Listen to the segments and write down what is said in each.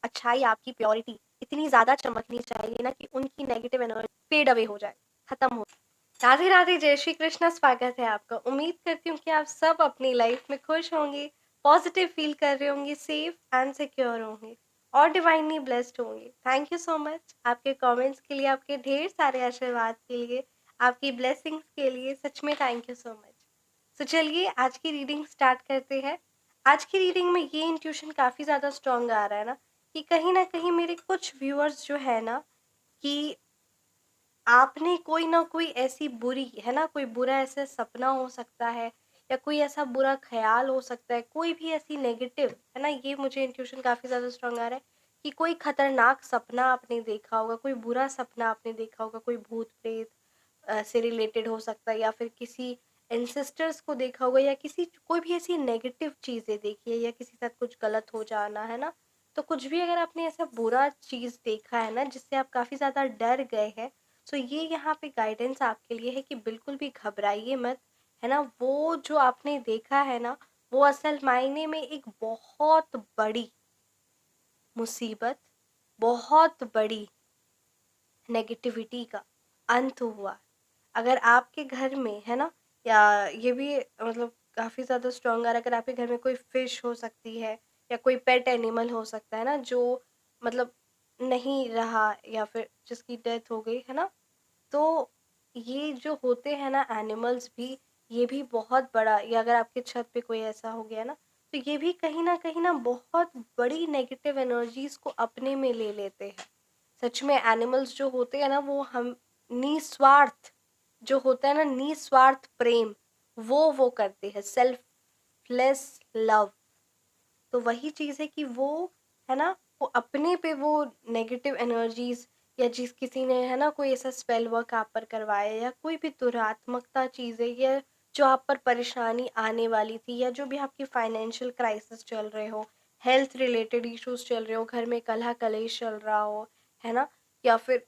अच्छाई, आपकी प्योरिटी इतनी ज़्यादा चमकनी चाहिए ना कि उनकी नेगेटिव एनर्जी फेड अवे हो जाए, खत्म हो। राधे राधे, जय श्री कृष्ण, स्वागत है आपका। उम्मीद करती हूँ कि आप सब अपनी लाइफ में खुश होंगे, पॉजिटिव फील कर रहे होंगे, सेफ एंड सिक्योर होंगे और डिवाइनली ब्लेस्ड होंगे। थैंक यू सो मच आपके कमेंट्स के लिए, आपके ढेर सारे आशीर्वाद के लिए, आपकी ब्लेसिंग्स के लिए, सच में थैंक यू सो मच। तो चलिए आज की रीडिंग स्टार्ट करते हैं। आज की रीडिंग में ये इंट्यूशन काफ़ी ज़्यादा स्ट्रॉन्ग आ रहा है ना कहीं मेरे कुछ व्यूअर्स जो है ना कि आपने कोई ना कोई ऐसी बुरी है ना, कोई बुरा ऐसा सपना हो सकता है या कोई ऐसा बुरा ख्याल हो सकता है, कोई भी ऐसी नेगेटिव है ना, ये मुझे इंट्यूशन काफ़ी ज़्यादा स्ट्रॉन्ग आ रहा है कि कोई खतरनाक सपना आपने देखा होगा, कोई बुरा सपना आपने देखा होगा, कोई भूत प्रेत से रिलेटेड हो सकता है या फिर किसी एंसेस्टर्स को देखा होगा या किसी कोई भी ऐसी नेगेटिव चीज़ें देखी है या किसी साथ कुछ गलत हो जाना है ना। तो कुछ भी अगर आपने ऐसा बुरा चीज़ देखा है ना जिससे आप काफ़ी ज़्यादा डर गए हैं, तो ये यहाँ पे गाइडेंस आपके लिए है कि बिल्कुल भी घबराइए मत, है ना। वो जो आपने देखा है ना, वो असल मायने में एक बहुत बड़ी मुसीबत, बहुत बड़ी नेगेटिविटी का अंत हुआ। अगर आपके घर में है ना, या ये भी मतलब काफ़ी ज़्यादा स्ट्रॉन्ग आ रहा है, अगर आपके घर में कोई फिश हो सकती है या कोई पेट एनिमल हो सकता है ना जो मतलब नहीं रहा या फिर जिसकी डेथ हो गई है ना, तो ये जो होते हैं ना एनिमल्स भी, ये भी बहुत बड़ा, या अगर आपके छत पे कोई ऐसा हो गया ना, तो ये भी कहीं ना बहुत बड़ी नेगेटिव एनर्जीज को अपने में ले लेते हैं। सच में एनिमल्स जो होते हैं ना, वो हम निस्वार्थ, जो होता है ना निस्वार्थ प्रेम, वो करते हैं, सेल्फलेस लव। तो वही चीज़ है कि वो है ना, वो अपने पे वो नेगेटिव एनर्जीज, या जिस किसी ने है ना कोई ऐसा स्पेल वर्क आप पर करवाया या कोई भी दुरात्मकता चीज़ें, या जो आप पर परेशानी आने वाली थी, या जो भी आपकी फाइनेंशियल क्राइसिस चल रहे हो, हेल्थ रिलेटेड इश्यूज चल रहे हो, घर में कलह कलेश चल रहा हो, है ना, या फिर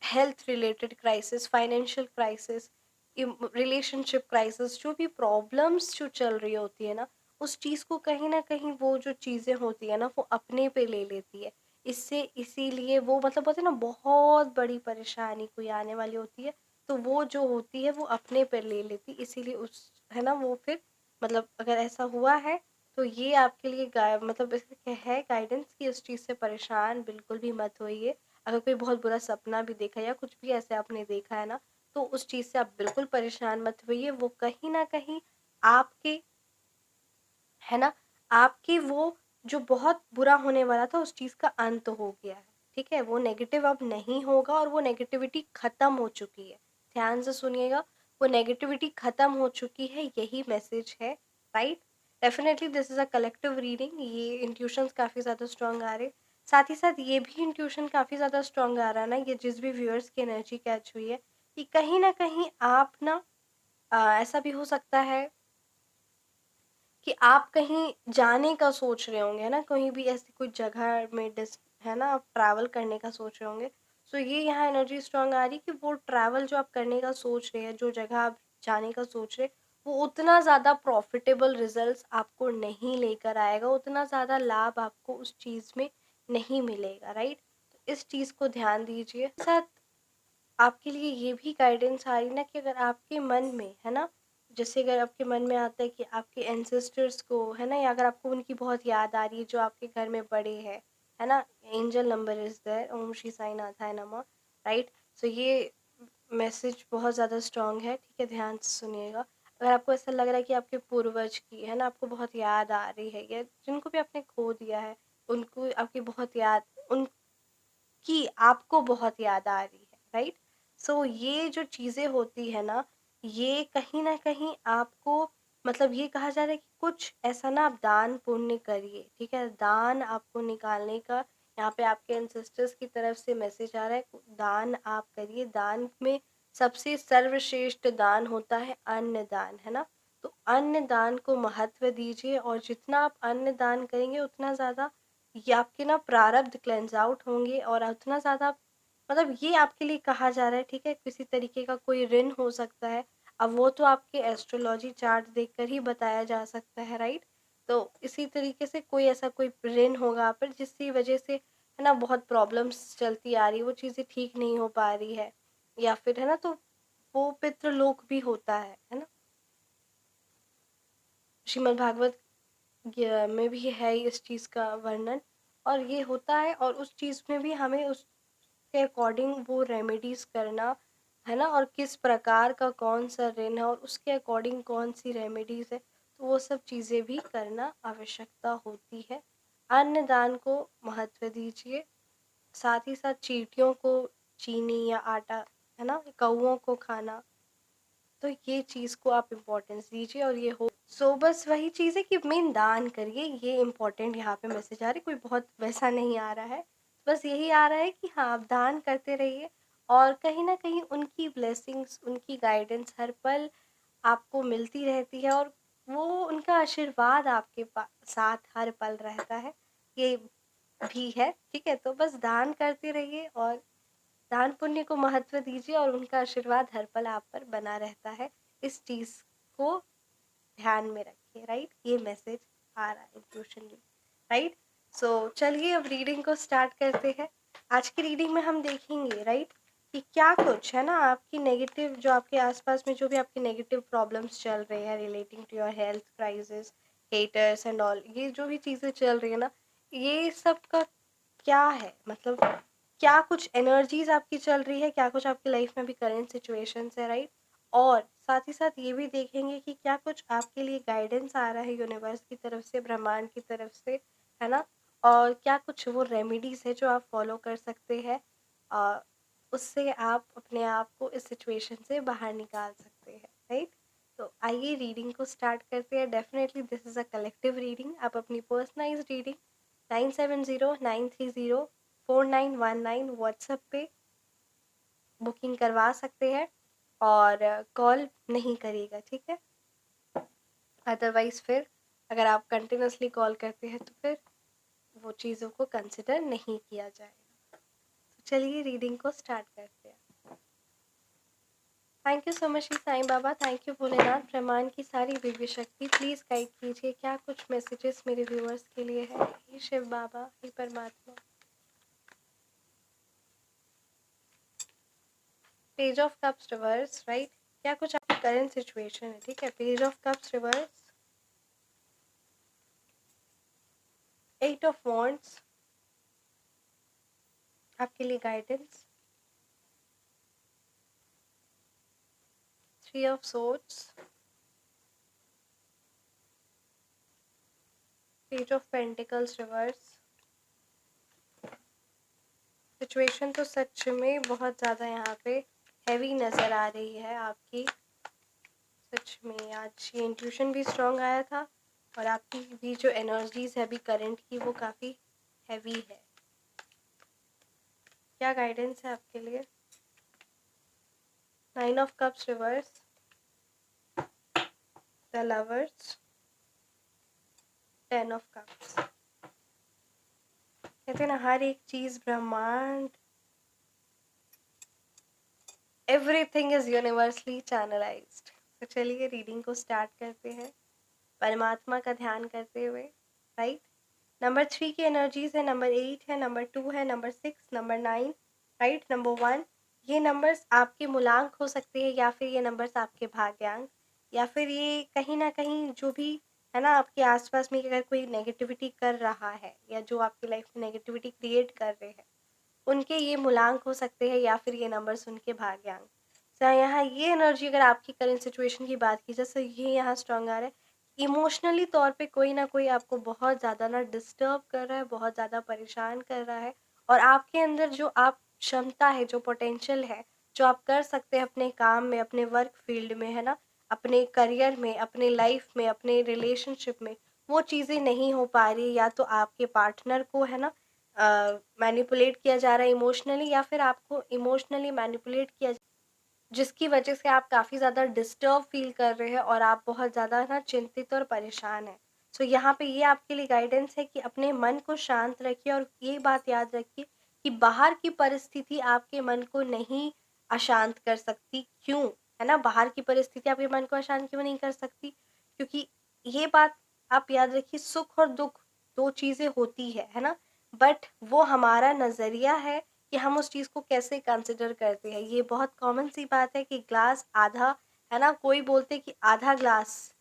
health related crisis, financial crisis, relationship crisis, जो भी प्रॉब्लम्स जो चल रही होती है ना, उस चीज़ को कहीं ना कहीं वो जो चीज़ें होती है ना वो अपने पे ले लेती है। इससे इसीलिए वो मतलब बोलते हैं ना, बहुत बड़ी परेशानी कोई आने वाली होती है, तो वो जो होती है वो अपने पे ले लेती, इसीलिए उस है ना वो फिर मतलब अगर ऐसा हुआ है तो ये आपके लिए मतलब ऐसे है गाइडेंस कि उस चीज़ से परेशान बिल्कुल भी मत होइए। अगर कोई बहुत बुरा सपना भी देखा या कुछ भी ऐसे आपने देखा है ना, तो उस चीज़ से आप बिल्कुल परेशान मत होइए। वो कहीं ना कहीं आपके है ना, आपकी वो जो बहुत बुरा होने वाला था उस चीज़ का अंत हो गया है। ठीक है, वो नेगेटिव अब नहीं होगा और वो नेगेटिविटी खत्म हो चुकी है। ध्यान से सुनिएगा, वो नेगेटिविटी खत्म हो चुकी है, यही मैसेज है। Right, definitely this is a collective reading. ये इंट्यूशंस काफ़ी ज़्यादा स्ट्रॉन्ग आ रहे, साथ ही साथ ये भी इंट्यूशन काफ़ी ज़्यादा स्ट्रॉन्ग आ रहा है ना, ये जिस भी व्यूअर्स की एनर्जी कैच हुई है कि कहीं ना कहीं आप ना ऐसा भी हो सकता है कि आप कहीं जाने का सोच रहे होंगे, है ना, कहीं भी ऐसी कोई जगह में है ना, आप ट्रैवल करने का सोच रहे होंगे। सो ये यहाँ एनर्जी स्ट्रांग आ रही कि वो ट्रैवल जो आप करने का सोच रहे हैं, जो जगह आप जाने का सोच रहे, वो उतना ज़्यादा प्रॉफिटेबल रिजल्ट्स आपको नहीं लेकर आएगा, उतना ज़्यादा लाभ आपको उस चीज़ में नहीं मिलेगा। राइट, तो इस चीज़ को ध्यान दीजिए। साथ आपके लिए ये भी गाइडेंस आ रही ना कि अगर आपके मन में है ना, जैसे अगर आपके मन में आता है कि आपके एंसेस्टर्स को है ना, या अगर आपको उनकी बहुत याद आ रही है जो आपके घर में बड़े हैं, है ना, एंजल नंबर इज देयर, ओम श्री साई नाथाय नमः। राइट, सो ये मैसेज बहुत ज़्यादा स्ट्रॉन्ग है। ठीक है, ध्यान से सुनिएगा। अगर आपको ऐसा लग रहा है कि आपके पूर्वज की है ना आपको बहुत याद आ रही है, या जिनको भी आपने खो दिया है उनको आपकी बहुत याद, उनकी आपको बहुत याद आ रही है। राइट, सो ये जो चीज़ें होती है ना, ये कहीं ना कहीं आपको मतलब ये कहा जा रहा है कि कुछ ऐसा ना आप दान पुण्य करिए। ठीक है, दान आपको निकालने का यहाँ पे आपके एंसेस्टर्स की तरफ से मैसेज आ रहा है, दान आप करिए। दान में सबसे सर्वश्रेष्ठ दान होता है अन्न दान, है ना। तो अन्न दान को महत्व दीजिए, और जितना आप अन्न दान करेंगे उतना ज़्यादा ये आपके ना प्रारब्ध क्लेंज आउट होंगे, और उतना ज़्यादा मतलब ये आपके लिए कहा जा रहा है। ठीक है, किसी तरीके का कोई ऋण हो सकता है, अब वो तो आपके एस्ट्रोलॉजी चार्ट देखकर ही बताया जा सकता है। राइट, तो इसी तरीके से कोई ऐसा कोई ऋण होगा आप पर जिसकी वजह से है ना बहुत प्रॉब्लम्स चलती आ रही है, वो चीज़ें ठीक नहीं हो पा रही है, या फिर है ना तो वो पितृलोक भी होता है ना। श्रीमद् भागवत में भी है इस चीज़ का वर्णन, और ये होता है, और उस चीज़ में भी हमें उसके अकॉर्डिंग वो रेमेडीज करना है ना, और किस प्रकार का कौन सा ऋण है और उसके अकॉर्डिंग कौन सी रेमेडीज है, तो वो सब चीज़ें भी करना आवश्यकता होती है। अन्न दान को महत्व दीजिए, साथ ही साथ चींटियों को चीनी या आटा है ना, कौओं को खाना, तो ये चीज़ को आप इम्पोर्टेंस दीजिए। और ये हो सो बस वही चीज़ है कि मेन दान करिए, ये इम्पोर्टेंट यहाँ पे मैसेज आ रही, कोई बहुत वैसा नहीं आ रहा है, बस यही आ रहा है कि हाँ आप दान करते रहिए, और कहीं ना कहीं उनकी ब्लेसिंग्स, उनकी गाइडेंस हर पल आपको मिलती रहती है, और वो उनका आशीर्वाद आपके साथ हर पल रहता है, ये भी है। ठीक है, तो बस दान करते रहिए और दान पुण्य को महत्व दीजिए, और उनका आशीर्वाद हर पल आप पर बना रहता है, इस चीज़ को ध्यान में रखिए। राइट, ये मैसेज आ रहा है इंट्यूशनली। राइट, सो चलिए अब रीडिंग को स्टार्ट करते हैं। आज की रीडिंग में हम देखेंगे राइट कि क्या कुछ है ना आपकी नेगेटिव, जो आपके आसपास में जो भी आपके नेगेटिव प्रॉब्लम्स चल रहे हैं relating to your health crisis, haters and all, ये जो भी चीज़ें चल रही है ना, ये सब का क्या है, मतलब क्या कुछ एनर्जीज आपकी चल रही है, क्या कुछ आपकी लाइफ में भी करंट सिचुएशंस है। राइट, और साथ ही साथ ये भी देखेंगे कि क्या कुछ आपके लिए गाइडेंस आ रहा है यूनिवर्स की तरफ से, ब्रह्मांड की तरफ से, है ना, और क्या कुछ वो रेमेडीज है जो आप फॉलो कर सकते हैं, उससे आप अपने आप को इस सिचुएशन से बाहर निकाल सकते हैं। राइट, तो आइए रीडिंग को स्टार्ट करते हैं। Definitely this is a collective reading, आप अपनी पर्सनलाइज्ड रीडिंग 9709304919 व्हाट्सएप पे बुकिंग करवा सकते हैं, और कॉल नहीं करिएगा, ठीक है। अदरवाइज फिर अगर आप कंटिन्यूसली कॉल करते हैं तो फिर वो चीज़ों को कंसिडर नहीं किया जाएगा। तो चलिए रीडिंग को स्टार्ट करते हैं। Thank you so much Sai Baba, thank you Bholenath, ब्रह्मांड की सारी दिव्य शक्ति, प्लीज़ गाइड कीजिए क्या कुछ मैसेजेस मेरे व्यूअर्स के लिए है। हे शिव बाबा, हे परमात्मा। Page of cups reverse. Right, क्या कुछ आपकी करंट सिचुएशन है, ठीक है। Page of cups reverse, eight of wands आपके लिए guidance, three of swords, page of pentacles reverse. Situation तो सच में बहुत ज़्यादा यहाँ पे हैवी नज़र आ रही है आपकी। सच में आज ये इंट्यूशन भी स्ट्रॉन्ग आया था, और आपकी भी जो एनर्जीज है अभी करंट की वो काफ़ी हैवी है। क्या गाइडेंस है आपके लिए। Nine of cups reverse, the lovers, ten of cups. कहते हैं ना हर एक चीज़ ब्रह्मांड, एवरीथिंग इज यूनिवर्सली चैनलाइज्ड। तो चलिए रीडिंग को स्टार्ट करते हैं परमात्मा का ध्यान करते हुए। राइट, नंबर 3 की एनर्जीज है, नंबर 8 है, नंबर 2 है, नंबर 6, नंबर 9, राइट, नंबर 1। ये नंबर्स आपके मूलांक हो सकते हैं, या फिर ये नंबर्स आपके भाग्यांक, या फिर ये कहीं ना कहीं जो भी है ना आपके आसपास में अगर कोई नेगेटिविटी कर रहा है, या जो आपकी लाइफ में नेगेटिविटी क्रिएट कर रहे हैं, उनके ये मूलांक हो सकते हैं, या फिर ये नंबर्स उनके भाग्यांक। तो यहाँ ये एनर्जी अगर आपकी करंट सिचुएशन की बात की जाए तो ये यहाँ स्ट्रॉन्ग आ रहा है। इमोशनली तौर पे कोई ना कोई आपको बहुत ज़्यादा ना डिस्टर्ब कर रहा है, बहुत ज़्यादा परेशान कर रहा है, और आपके अंदर जो आप क्षमता है, जो पोटेंशियल है, जो आप कर सकते हैं अपने काम में, अपने वर्क फील्ड में, है ना, अपने करियर में, अपने लाइफ में, अपने रिलेशनशिप में, वो चीज़ें नहीं हो पा रही, या तो आपके पार्टनर को है ना मैनिपुलेट किया जा रहा है इमोशनली, या फिर आपको इमोशनली मैनिपुलेट किया, जिसकी वजह से आप काफ़ी ज़्यादा डिस्टर्ब फील कर रहे हैं, और आप बहुत ज़्यादा ना चिंतित और परेशान हैं। सो यहाँ पे ये आपके लिए गाइडेंस है कि अपने मन को शांत रखिए, और ये बात याद रखिए कि बाहर की परिस्थिति आपके मन को नहीं अशांत कर सकती। क्यों, है ना, बाहर की परिस्थिति आपके मन को अशांत क्यों नहीं कर सकती, क्योंकि ये बात आप याद रखिए, सुख और दुख 2 चीज़ें होती है ना? बट वो हमारा नज़रिया है कि हम उस चीज़ को कैसे कंसिडर करते हैं। ये बहुत कॉमन सी बात है कि ग्लास आधा, है ना? कोई बोलते हैं कि आधा ग्लास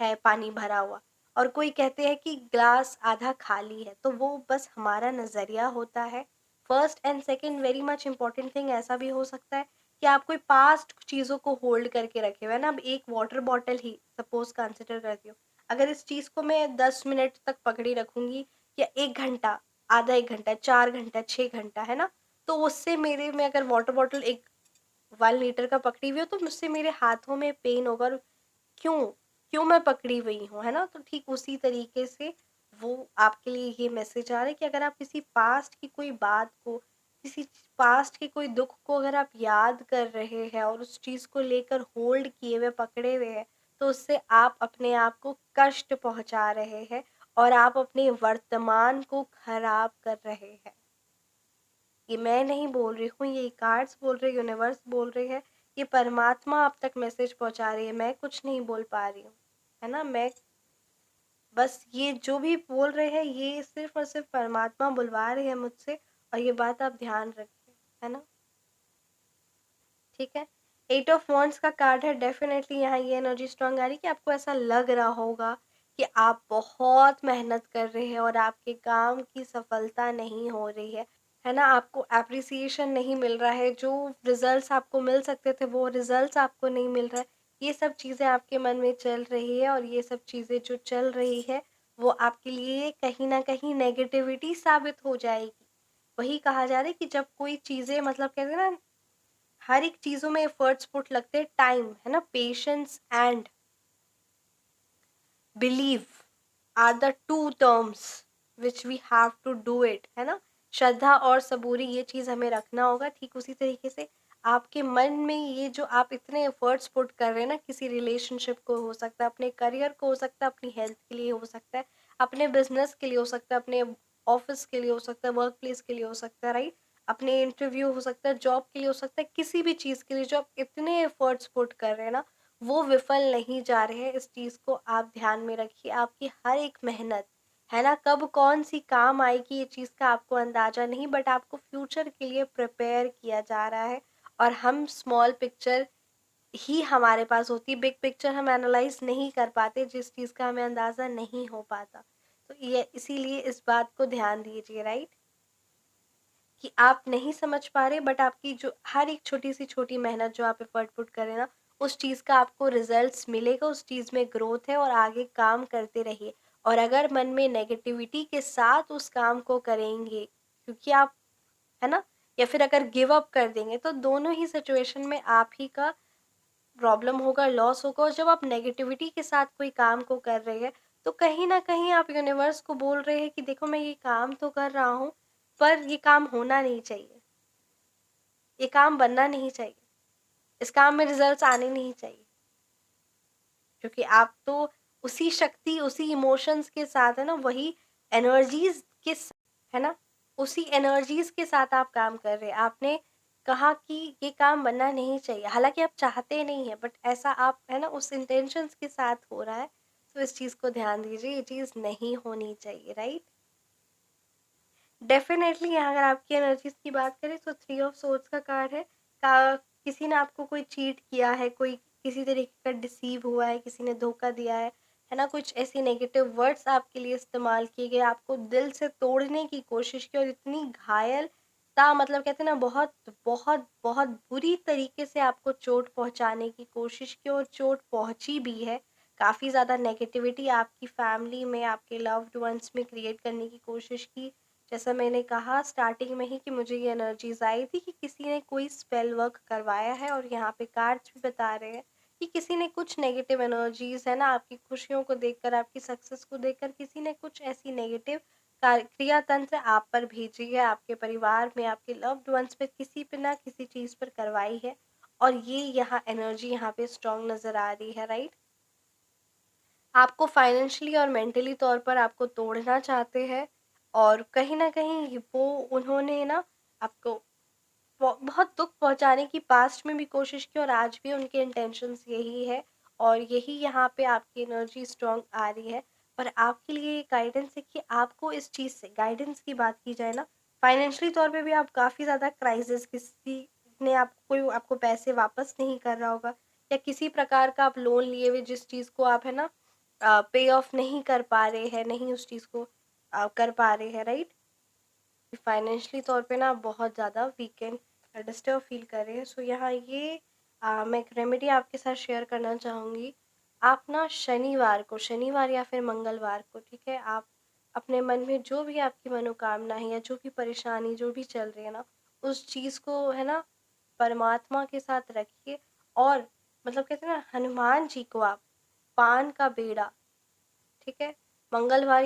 है पानी भरा हुआ, और कोई कहते हैं कि ग्लास आधा खाली है। तो वो बस हमारा नज़रिया होता है। First and second very much important thing ऐसा भी हो सकता है कि आप कोई पास्ट चीज़ों को होल्ड करके रखे हुए हैं ना। अब एक वाटर बॉटल ही सपोज कंसिडर करती हूँ, अगर इस चीज़ को मैं 10 मिनट तक पकड़ी रखूंगी, या 1 घंटा, आधा 1 घंटा, 4 घंटा, 6 घंटा, है ना, तो उससे मेरे में अगर वाटर बॉटल एक 1 लीटर का पकड़ी हुई हो तो मुझसे मेरे हाथों में पेन होगा। और क्यों क्यों मैं पकड़ी हुई हूँ, है ना? तो ठीक उसी तरीके से वो आपके लिए ये मैसेज आ रहा है कि अगर आप किसी पास्ट की कोई बात को, किसी पास्ट के कोई दुख को अगर आप याद कर रहे हैं और उस चीज़ को लेकर होल्ड किए हुए पकड़े हुए हैं, तो उससे आप अपने आप को कष्ट पहुंचा रहे हैं और आप अपने वर्तमान को खराब कर रहे हैं। ये मैं नहीं बोल रही हूँ, ये कार्ड्स बोल रहे, यूनिवर्स बोल रही है, ये परमात्मा आप तक मैसेज पहुंचा रही है, मैं कुछ नहीं बोल पा रही हूँ, है ना? मैं बस ये जो भी बोल रहे हैं ये सिर्फ और सिर्फ परमात्मा बुलवा रहे हैं मुझसे, और ये बात आप ध्यान रखिए, है ना? ठीक है। 8 ऑफ वॉन्ड्स का कार्ड है। डेफिनेटली यहाँ ये एनर्जी स्ट्रांग आ रही है कि आपको ऐसा लग रहा होगा कि आप बहुत मेहनत कर रहे हैं और आपके काम की सफलता नहीं हो रही है ना? आपको अप्रिसिएशन नहीं मिल रहा है, जो रिजल्ट्स आपको मिल सकते थे वो रिजल्ट्स आपको नहीं मिल रहा है। ये सब चीज़ें आपके मन में चल रही है, और ये सब चीज़ें जो चल रही है वो आपके लिए कहीं ना कहीं नेगेटिविटी साबित हो जाएगी। वही कहा जा रहा है कि जब कोई चीज़ें, मतलब कहते हैं ना, हर एक चीज़ों में एफर्ट्स पुट लगते हैं, टाइम, है ना, patience and believe are the two terms which we have to do it, है ना? श्रद्धा और सबूरी, ये चीज़ हमें रखना होगा। ठीक उसी तरीके से आपके मन में ये जो आप इतने एफर्ट्स पुट कर रहे हैं ना, किसी रिलेशनशिप को हो सकता है, अपने करियर को हो सकता है, अपनी हेल्थ के लिए हो सकता है, अपने बिजनेस के लिए हो सकता है, अपने ऑफिस के लिए हो सकता है, वर्क प्लेस के लिए हो सकता है, राइट? अपने इंटरव्यू हो सकता है, जॉब के लिए हो सकता है, किसी भी चीज़ के लिए जो आप इतने एफर्ट्स पुट कर रहे हैं ना, वो विफल नहीं जा रहे हैं। इस चीज़ को आप ध्यान में रखिए। आपकी हर एक मेहनत, है ना, कब कौन सी काम आएगी ये चीज़ का आपको अंदाज़ा नहीं, बट आपको फ्यूचर के लिए प्रिपेयर किया जा रहा है। और हम स्मॉल पिक्चर ही हमारे पास होती है, बिग पिक्चर हम एनालाइज नहीं कर पाते, जिस चीज़ का हमें अंदाज़ा नहीं हो पाता। तो ये इसीलिए इस बात को ध्यान दीजिए, राइट? कि आप नहीं समझ पा रहे, बट आपकी जो हर एक छोटी सी छोटी मेहनत जो आप एफर्ट पुट करें ना, उस चीज़ का आपको रिजल्ट्स मिलेगा, उस चीज़ में ग्रोथ है, और आगे काम करते रहिए। और अगर मन में नेगेटिविटी के साथ उस काम को करेंगे, क्योंकि आप, है ना, या फिर अगर गिव अप कर देंगे, तो दोनों ही सिचुएशन में आप ही का प्रॉब्लम होगा, लॉस होगा। और जब आप नेगेटिविटी के साथ कोई काम को कर रहे हैं, तो कहीं ना कहीं आप यूनिवर्स को बोल रहे हैं कि देखो, मैं ये काम तो कर रहा हूँ, पर ये काम होना नहीं चाहिए, ये काम बनना नहीं चाहिए, इस काम में रिजल्ट्स आने नहीं चाहिए, क्योंकि आप तो उसी शक्ति, उसी इमोशंस के साथ, है ना, वही एनर्जीज के साथ, है ना, उसी एनर्जीज के साथ आप काम कर रहे हैं। आपने कहा कि ये काम बनना नहीं चाहिए, हालांकि आप चाहते नहीं है, बट ऐसा आप, है ना, उस इंटेंशंस के साथ हो रहा है। तो इस चीज़ को ध्यान दीजिए, ये चीज़ नहीं होनी चाहिए, राइट? डेफिनेटली यहाँ अगर आपकी एनर्जीज की बात करें तो 3 ऑफ सोर्ड्स का कार्ड है। किसी ने आपको कोई चीट किया है, कोई किसी तरीके का डिसीव हुआ है, किसी ने धोखा दिया है ना, कुछ ऐसी नेगेटिव वर्ड्स आपके लिए इस्तेमाल किए गए, आपको दिल से तोड़ने की कोशिश की, और इतनी घायलता, मतलब कहते हैं ना, बहुत बहुत बहुत बुरी तरीके से आपको चोट पहुंचाने की कोशिश की, और चोट पहुंची भी है। काफ़ी ज़्यादा नेगेटिविटी आपकी फैमिली में, आपके लव्ड वंस में क्रिएट करने की कोशिश की। जैसा मैंने कहा स्टार्टिंग में ही कि मुझे ये एनर्जीज आई थी कि किसी ने कोई स्पेल वर्क करवाया है, और यहाँ पे कार्ड्स भी बता रहे हैं कि किसी ने कुछ नेगेटिव एनर्जीज, है ना, आपकी खुशियों को देखकर, आपकी सक्सेस को देखकर किसी ने कुछ ऐसी नेगेटिव क्रिया तंत्र आप पर भेजी है, आपके परिवार में, आपके लव्ड वंस पे, किसी पे ना किसी चीज़ पर करवाई है। और ये यहाँ एनर्जी यहाँ पे स्ट्रांग नज़र आ रही है, राइट? आपको फाइनेंशियली और मेंटली तौर पर आपको तोड़ना चाहते हैं, और कहीं न कहीं वो, उन्होंने ना आपको बहुत दुःख पहुँचाने की पास्ट में भी कोशिश की, और आज भी उनके इंटेंशंस यही है। और यही यहाँ पे आपकी एनर्जी स्ट्रॉन्ग आ रही है। पर आपके लिए गाइडेंस है कि आपको इस चीज़ से, गाइडेंस की बात की जाए ना, फाइनेंशियली तौर पे भी आप काफ़ी ज़्यादा क्राइसिस, किसी ने आपको, कोई आपको पैसे वापस नहीं कर रहा होगा, या किसी प्रकार का आप लोन लिए हुए जिस चीज़ को आप है ना पे ऑफ नहीं कर पा रहे हैं, नहीं उस चीज़ को कर पा रहे हैं, राइट। फाइनेंशियली तौर पे ना बहुत ज़्यादा वीकेंड डिस्टर्ब फील कर रहे हैं। सो यहाँ ये मैं एक रेमेडी आपके साथ शेयर करना चाहूँगी। आप ना शनिवार या फिर मंगलवार को, ठीक है, आप अपने मन में जो भी आपकी मनोकामना है या जो भी परेशानी जो भी चल रही है ना, उस चीज़ को है ना परमात्मा के साथ रखिए। और मतलब कहते हैं ना, हनुमान जी को आप पान का बेड़ा, ठीक है, मंगलवार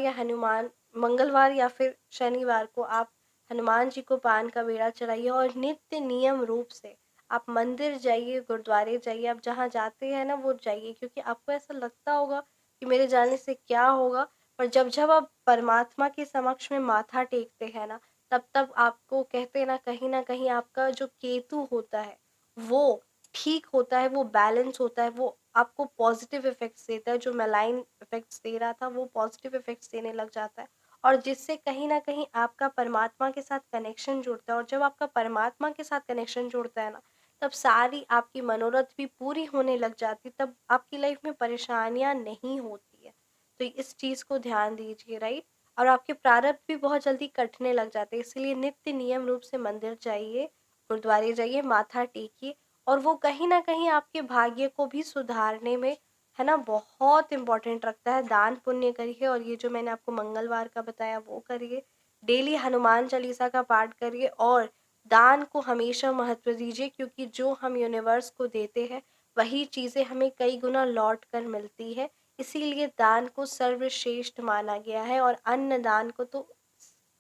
या फिर शनिवार को आप हनुमान जी को पान का बेड़ा चढ़ाइए। और नित्य नियम रूप से आप मंदिर जाइए, गुरुद्वारे जाइए, आप जहाँ जाते हैं ना वो जाइए, क्योंकि आपको ऐसा लगता होगा कि मेरे जाने से क्या होगा, पर जब जब आप परमात्मा के समक्ष में माथा टेकते हैं ना, तब तब आपको कहते हैं ना कहीं आपका जो केतु होता है वो ठीक होता है, वो बैलेंस होता है, वो आपको पॉजिटिव इफेक्ट्स देता है। जो मेलाइन इफेक्ट्स दे रहा था वो पॉजिटिव इफेक्ट्स देने लग जाता है, और जिससे कहीं ना कहीं आपका परमात्मा के साथ कनेक्शन जुड़ता है। और जब आपका परमात्मा के साथ कनेक्शन जुड़ता है ना, तब सारी आपकी मनोरथ भी पूरी होने लग जाती, तब आपकी लाइफ में परेशानियां नहीं होती है। तो इस चीज़ को ध्यान दीजिए, राइट। और आपके प्रारब्ध भी बहुत जल्दी कटने लग जाते हैं, इसलिए नित्य नियम रूप से मंदिर जाइए, गुरुद्वारे जाइए, माथा टेकिए। और वो कहीं न कहीं आपके भाग्य को भी सुधारने में है ना बहुत इम्पोर्टेंट रखता है। दान पुण्य करिए, और ये जो मैंने आपको मंगलवार का बताया वो करिए। डेली हनुमान चालीसा का पाठ करिए, और दान को हमेशा महत्व दीजिए, क्योंकि जो हम यूनिवर्स को देते हैं वही चीज़ें हमें कई गुना लौट कर मिलती है। इसीलिए दान को सर्वश्रेष्ठ माना गया है, और अन्न दान को तो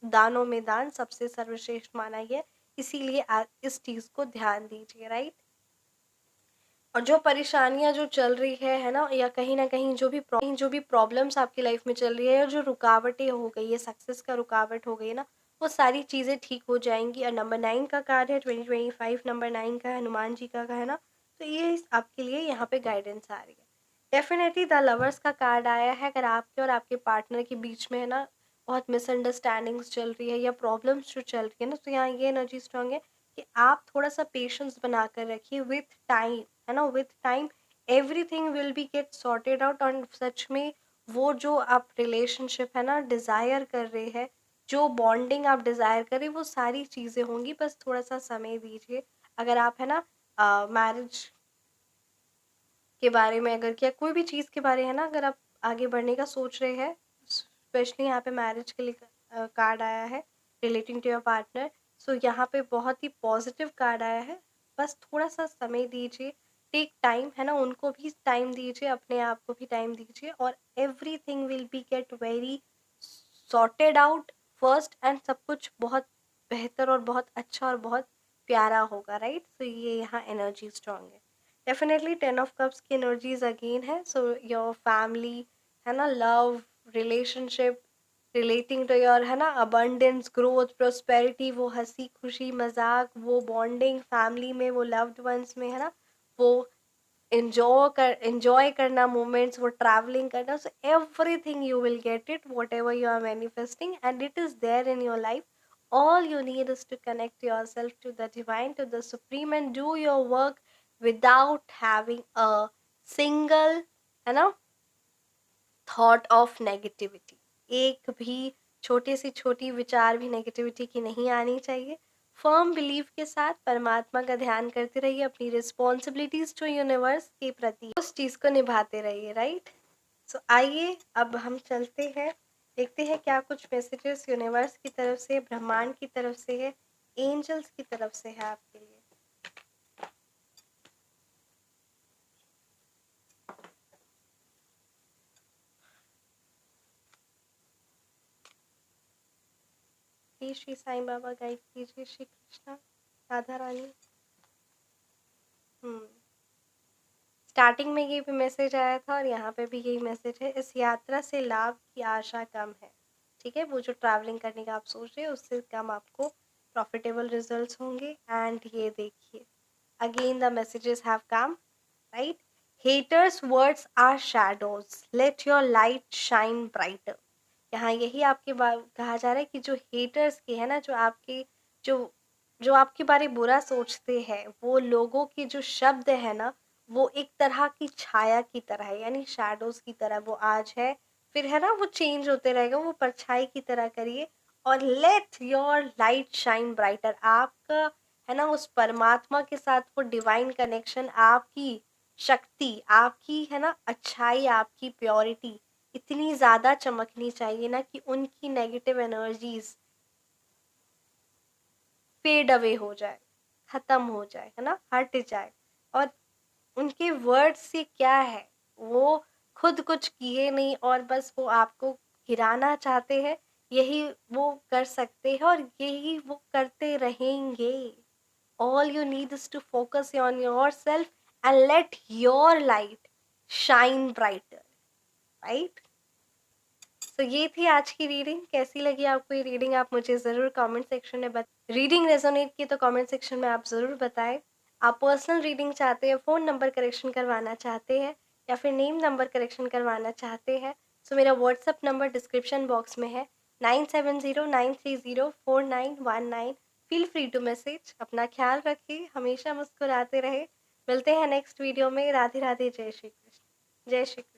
दानों में दान सबसे सर्वश्रेष्ठ माना गया है। इसीलिए इस चीज़ को ध्यान दीजिए, राइट। और जो परेशानियाँ जो चल रही है ना, या कहीं न कहीं जो भी प्रॉब्लम्स आपकी लाइफ में चल रही है, या जो रुकावटें हो गई है, सक्सेस का रुकावट हो गई है ना, वो सारी चीज़ें ठीक हो जाएँगी। और नंबर 9 का कार्ड है, 2025 नंबर 9 का है, हनुमान जी का है ना, तो ये आपके लिए यहाँ पे गाइडेंस आ रही है। डेफ़िनेटली द लवर्स का कार्ड आया है। अगर आपके और आपके पार्टनर के बीच में है ना बहुत मिसअंडरस्टैंडिंग्स चल रही है, या प्रॉब्लम्स जो चल रही है ना, तो यहाँ ये एनर्जी स्ट्रॉन्ग है कि आप थोड़ा-सा पेशेंस बना कर रखिए। विथ टाइम है ना, with time everything will be get sorted out. और सच में वो जो आप रिलेशनशिप है ना डिज़ायर कर रहे हैं, जो बॉन्डिंग आप डिज़ायर कर रहे हैं, वो सारी चीज़ें होंगी, बस थोड़ा-सा समय दीजिए। अगर आप है ना मैरिज के बारे में, अगर क्या कोई भी चीज़ के बारे है ना, अगर आप आगे बढ़ने का सोच रहे हैं, स्पेशली यहाँ पे मैरिज के लिए कार्ड आया है, रिलेटिंग टू योर पार्टनर। सो यहाँ पे बहुत ही पॉजिटिव कार्ड आया है। बस थोड़ा सा समय दीजिए, टेक टाइम है ना, उनको भी टाइम दीजिए, अपने आप को भी टाइम दीजिए, और everything will be get very sorted out first, and सब कुछ बहुत बेहतर और बहुत अच्छा और बहुत प्यारा होगा, राइट। तो ये यहाँ एनर्जी स्ट्रांग है। डेफिनेटली 10 ऑफ कप्स की एनर्जीज अगेन है। सो योर फैमिली है ना, love, relationship relating to your है ना अबंडेंस, ग्रोथ, प्रोस्पेरिटी, वो हंसी खुशी मजाक, वो बॉन्डिंग फैमिली में, वो लव्ड वंस में है ना, वो एंजॉय करना मोमेंट्स, वो ट्रैवलिंग करना। So everything you will get it, whatever you are manifesting, and it is there in your life. All you need is to connect yourself to the divine, to the supreme, and do your work without having a single है ना thought of negativity. एक भी छोटे से छोटी विचार भी negativity की नहीं आनी चाहिए। फर्म बिलीव के साथ परमात्मा का ध्यान करते रहिए, अपनी रिस्पॉन्सिबिलिटीज जो यूनिवर्स के प्रति उस चीज को निभाते रहिए, राइट। सो आइए अब हम चलते हैं, देखते हैं क्या कुछ मैसेजेस यूनिवर्स की तरफ से, ब्रह्मांड की तरफ से है, एंजल्स की तरफ से है आपके लिए। प्लीज श्री साईं बाबा गाइड कीजिए, श्री कृष्णा, राधा रानी। स्टार्टिंग में ये भी मैसेज आया था, और यहाँ पे भी यही मैसेज है। इस यात्रा से लाभ की आशा कम है, ठीक है। वो जो ट्रैवलिंग करने का आप सोच रहे हैं उससे कम आपको प्रॉफिटेबल रिजल्ट्स होंगे। एंड ये देखिए again the messages have come, right. Haters words are shadows, let your light shine brighter. यहाँ यही आपके कहा जा रहा है कि जो हेटर्स के है ना, जो जो आपके बारे बुरा सोचते हैं, वो लोगों के जो शब्द है ना, वो एक तरह की छाया की तरह है, यानी शैडोज की तरह। वो आज है, फिर है ना वो चेंज होते रहेगा, वो परछाई की तरह करिए। और late your light shine brighter, आपका है ना उस परमात्मा के साथ वो डिवाइन कनेक्शन, आपकी शक्ति, आपकी है ना अच्छाई, आपकी प्योरिटी इतनी ज़्यादा चमकनी चाहिए ना कि उनकी नेगेटिव एनर्जीज फेड अवे हो जाए, खत्म हो जाए, है ना, हट जाए। और उनके वर्ड्स से क्या है, वो खुद कुछ किए नहीं और बस वो आपको गिराना चाहते हैं। यही वो कर सकते हैं और यही वो करते रहेंगे। All you need is to focus on yourself and let your light shine brighter, right? तो ये थी आज की रीडिंग। कैसी लगी आपको ये रीडिंग, आप मुझे ज़रूर कमेंट सेक्शन में रीडिंग रेजोनेट की तो कमेंट सेक्शन में आप ज़रूर बताएं। आप पर्सनल रीडिंग चाहते हैं, फ़ोन नंबर करेक्शन करवाना चाहते हैं या फिर नेम नंबर करेक्शन करवाना चाहते हैं, तो मेरा व्हाट्सअप नंबर डिस्क्रिप्शन बॉक्स में है 9709304919। Feel free to message. अपना ख्याल रखिए, हमेशा मुस्कुराते रहे। मिलते हैं नेक्स्ट वीडियो में। राधे राधे, जय श्री कृष्ण, जय श्री कृष्ण।